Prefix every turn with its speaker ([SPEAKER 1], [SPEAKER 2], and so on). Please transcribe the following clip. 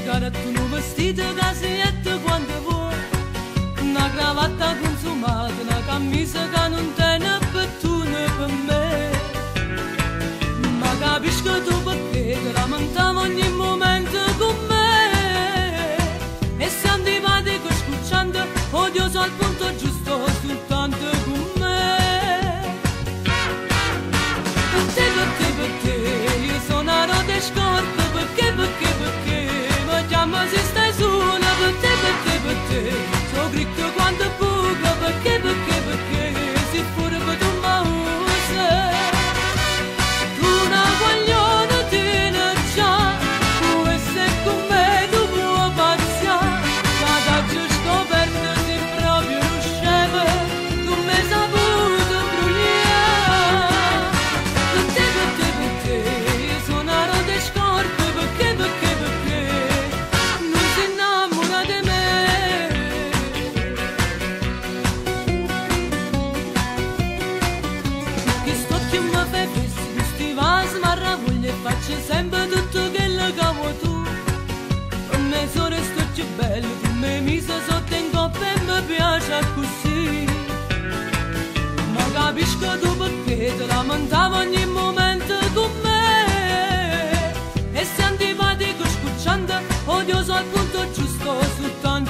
[SPEAKER 1] cara tu un vestito casietto quando vuoi, una cravatta consumata, una camisa che non tiene per tu né per me. Ma capisco tu perché ti lamentavo ogni momento con me, e se antipatico scucciando, odioso al punto giusto soltanto con me. Per te, io sono a rode scorte, perché mi chiama se stai sola, per te, so gritto quando buca, perché, se pure per tu mi usa, tu una guagliona tieni già, tu essere con me, tu puoi passare, ma da giù scoperto se proprio non scema, tu mi saputo brugliare, per te, io sono a rode scorte, perché, non si innamora di me. Che sto che mi fai fessi, non sti va a smarravoglia e faccio sempre tutto quello che vuoi tu. Per me sono sto più bello, tu mi mise sotto in coppa e mi piace così. Ma capisco tu perché ti lamentavo ogni momento con me, e se antipatico scucciando, odioso al punto giusto soltanto